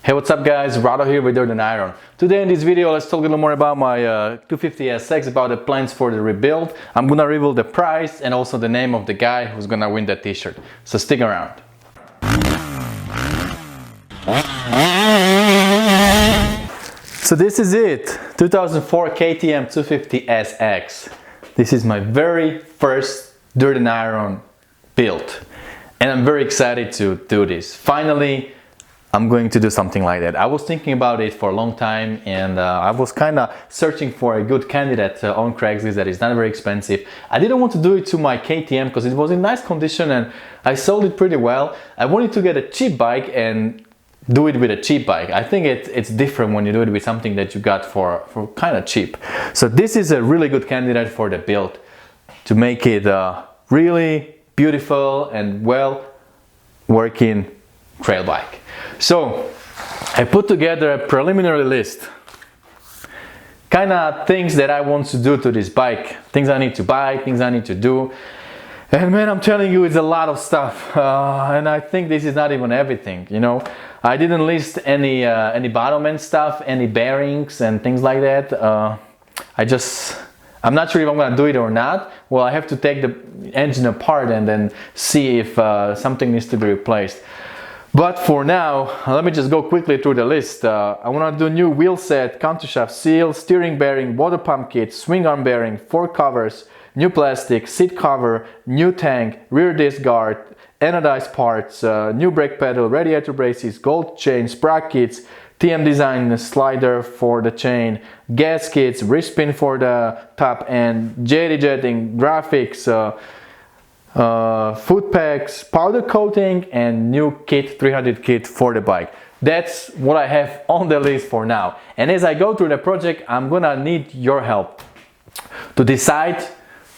Hey, what's up guys, Rado here with Dirt and Iron. Today in this video let's talk a little more about my 250 SX, about the plans for the rebuild. I'm gonna reveal the price and also the name of the guy who's gonna win that t-shirt. So stick around. So this is it, 2004 KTM 250 SX. This is my very first Dirt and Iron build. And I'm very excited to do this. Finally, I'm going to do something like that. I was thinking about it for a long time, and I was kind of searching for a good candidate on Craigslist that is not very expensive. I didn't want to do it to my KTM because it was in nice condition and I sold it pretty well. I wanted to get a cheap bike and do it with a cheap bike. I think it's different when you do it with something that you got for kind of cheap. So this is a really good candidate for the build to make it really beautiful and well working trail bike. So I put together a preliminary list, kind of things that I want to do to this bike, things I need to buy, things I need to do. And man, I'm telling you, it's a lot of stuff, and I think this is not even everything, you know. I didn't list any bottom end stuff, any bearings and things like that. I'm not sure if I'm gonna do it or not. Well, I have to take the engine apart and then see if something needs to be replaced. But for now, let me just go quickly through the list. I want to do new wheel set, countershaft seal, steering bearing, water pump kit, swing arm bearing, fork covers, new plastic, seat cover, new tank, rear disc guard, anodized parts, new brake pedal, radiator braces, gold chain, sprockets, TM design slider for the chain, gaskets, wrist pin for the top end, JD jetting, graphics, foot packs, powder coating, and new kit, 300 kit for the bike. That's what I have on the list for now. And as I go through the project, I'm gonna need your help to decide,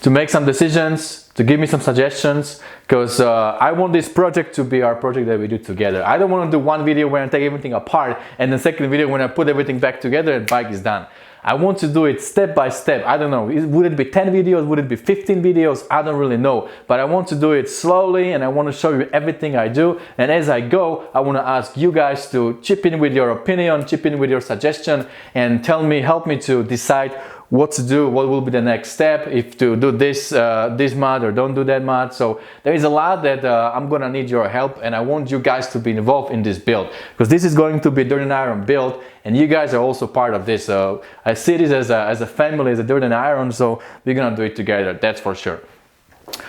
to make some decisions, to give me some suggestions, because I want this project to be our project that we do together. I don't want to do one video where I take everything apart and the second video when I put everything back together and bike is done. I want to do it step by step. I don't know, would it be 10 videos, would it be 15 videos? I don't really know, but I want to do it slowly and I want to show you everything I do. And as I go, I want to ask you guys to chip in with your opinion, chip in with your suggestion, and help me to decide what to do, what will be the next step, if to do this mod or don't do that mod. So there is a lot that I'm gonna need your help, and I want you guys to be involved in this build, because this is going to be a Dirt and Iron build and you guys are also part of this. So I see this as a family, as a Dirt and Iron, so we're gonna do it together, that's for sure.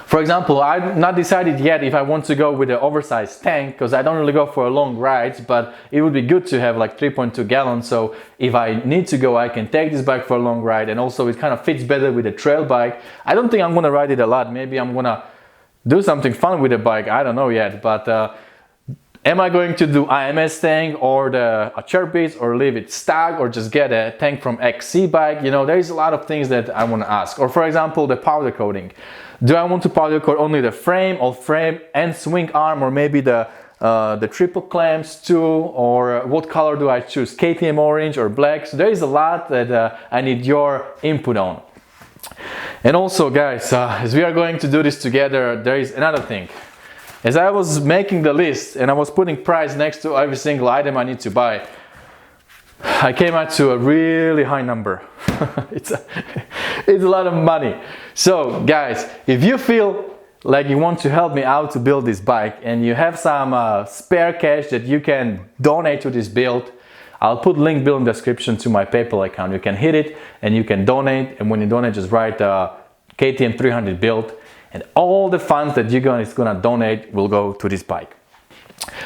For example, I've not decided yet if I want to go with an oversized tank, because I don't really go for long rides, but it would be good to have like 3.2 gallons, so if I need to go, I can take this bike for a long ride, and also it kind of fits better with a trail bike. I don't think I'm gonna ride it a lot. Maybe I'm gonna do something fun with the bike, I don't know yet, but am I going to do IMS tank or a Cherpies, or leave it stock, or just get a tank from XC bike? You know, there's a lot of things that I want to ask. Or for example, the powder coating. Do I want to powder coat only the frame, or frame and swing arm, or maybe the triple clamps too? Or what color do I choose? KTM orange or black? So there is a lot that I need your input on. And also guys, as we are going to do this together, there is another thing. As I was making the list and I was putting price next to every single item I need to buy, I came out to a really high number. It's a lot of money. So guys, if you feel like you want to help me out to build this bike and you have some spare cash that you can donate to this build, I'll put link below in the description to my PayPal account. You can hit it and you can donate, and when you donate, just write KTM 300 build, and all the funds that you're gonna donate will go to this bike.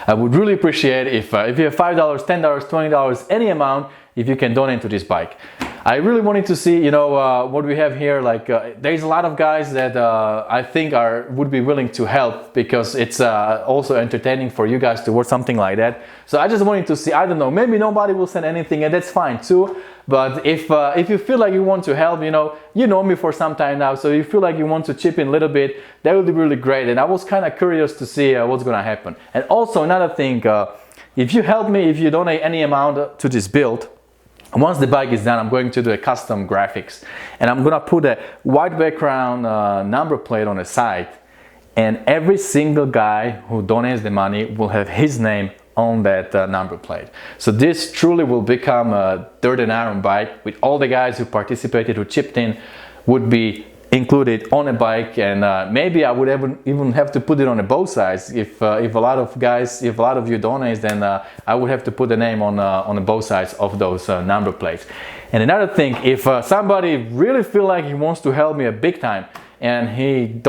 I would really appreciate if you have $5, $10, $20, any amount, if you can donate to this bike. I really wanted to see, you know, what we have here. Like there's a lot of guys that I think would be willing to help, because it's also entertaining for you guys to watch something like that. So I just wanted to see, I don't know, maybe nobody will send anything, and that's fine too. But if you feel like you want to help, you know me for some time now, so you feel like you want to chip in a little bit, that would be really great. And I was kind of curious to see what's gonna happen. And also another thing, if you help me, if you donate any amount to this build, once the bike is done, I'm going to do a custom graphics, and I'm gonna put a white background number plate on the side, and every single guy who donates the money will have his name on that number plate. So this truly will become a dirt and iron bike with all the guys who participated, who chipped in, would be included on a bike, and maybe I would even have to put it on a both sides. If a lot of you donate, then I would have to put the name on the both sides of those number plates. And another thing, if somebody really feel like he wants to help me a big time, and he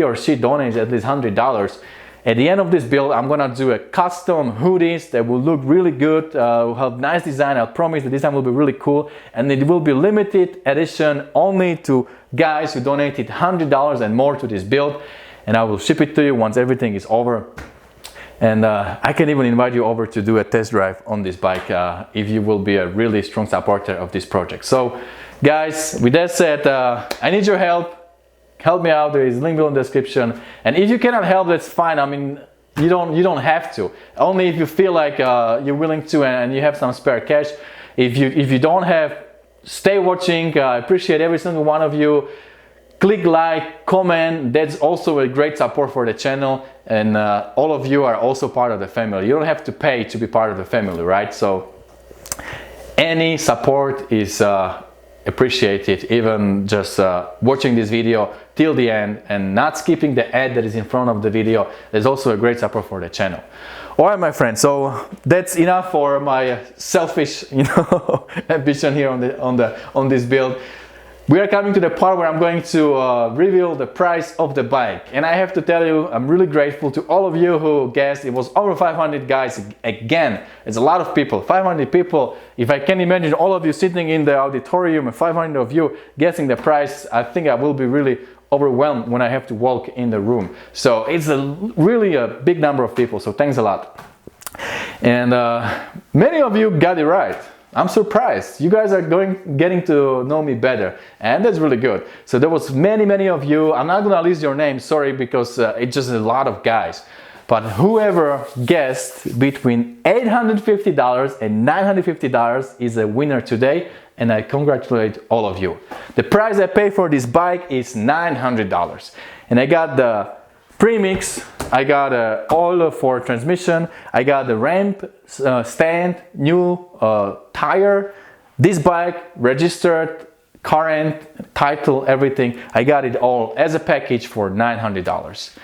or she donates at least $100, at the end of this build, I'm gonna do a custom hoodies that will look really good, will have nice design. I'll promise the design will be really cool, and it will be limited edition only to guys who donated $100 and more to this build, and I will ship it to you once everything is over. And I can even invite you over to do a test drive on this bike if you will be a really strong supporter of this project. So guys, with that said, I need your help. Help me out. There is a link below in the description, and if you cannot help, that's fine. I mean, you don't have to. Only if you feel like you're willing to and you have some spare cash. If you don't have, stay watching. I appreciate every single one of you. Click like, comment. That's also a great support for the channel, and all of you are also part of the family. You don't have to pay to be part of the family, right? So any support is appreciated, even just watching this video till the end and not skipping the ad that is in front of the video. There's also a great support for the channel. All right, my friends, so that's enough for my selfish, ambition here on this build. We are coming to the part where I'm going to reveal the price of the bike, and I have to tell you, I'm really grateful to all of you who guessed. It was over 500 guys again. It's a lot of people, 500 people. If I can imagine all of you sitting in the auditorium and 500 of you guessing the price, I think I will be really overwhelmed when I have to walk in the room. So it's really a big number of people, so thanks a lot. And many of you got it right. I'm surprised. You guys are getting to know me better, and that's really good. So there was many of you. I'm not gonna list your names, sorry, because it's just a lot of guys. But whoever guessed between $850 and $950 is a winner today, and I congratulate all of you. The price I paid for this bike is $900, and I got the premix, I got oil for transmission, I got the ramp stand, new tire, this bike, registered, current, title, everything. I got it all as a package for $900.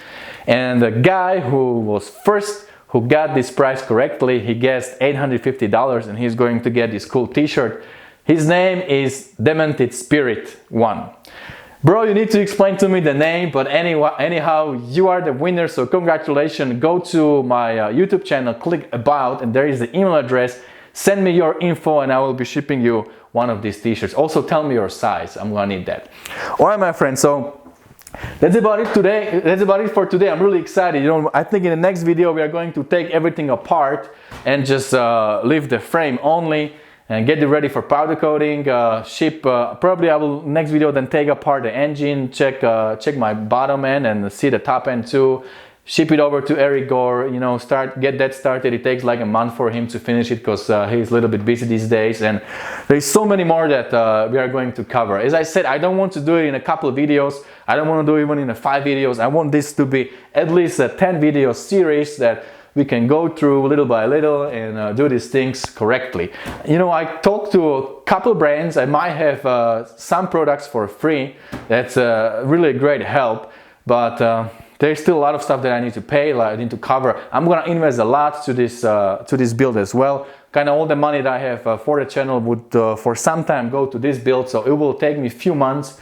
And the guy who was first, who got this price correctly, he guessed $850, and he's going to get this cool t-shirt. His name is Demented Spirit 1. Bro, you need to explain to me the name, but anyhow, you are the winner, so congratulations. Go to my YouTube channel, click about, and there is the email address. Send me your info and I will be shipping you one of these t-shirts. Also tell me your size, I'm gonna need that. All right, my friends, so that's about it today. That's about it for today. I'm really excited. I think in the next video we are going to take everything apart and just leave the frame only and get it ready for powder coating, ship. Probably I will next video then take apart the engine, check my bottom end and see the top end too. Ship it over to Eric Gorr, get that started. It takes like a month for him to finish it because he's a little bit busy these days, and there's so many more that we are going to cover. As I said, I don't want to do it in a couple of videos. I don't want to do it even in 5 videos. I want this to be at least a 10 video series that we can go through little by little and do these things correctly. I talked to a couple brands. I might have some products for free. That's really a great help, but there's still a lot of stuff that I need to pay, I need to cover. I'm gonna invest a lot to this build as well. Kind of all the money that I have for the channel would for some time go to this build, so it will take me a few months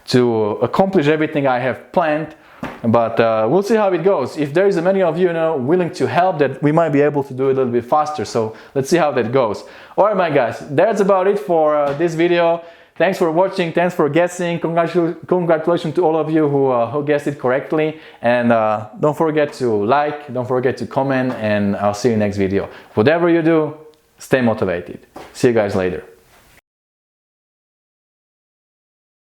to accomplish everything I have planned. But we'll see how it goes. If there is many of you, willing to help, that we might be able to do it a little bit faster. So let's see how that goes. All right, my guys, that's about it for this video. Thanks for watching. Thanks for guessing. Congratulations to all of you who guessed it correctly. And don't forget to like, don't forget to comment, and I'll see you next video. Whatever you do, stay motivated. See you guys later.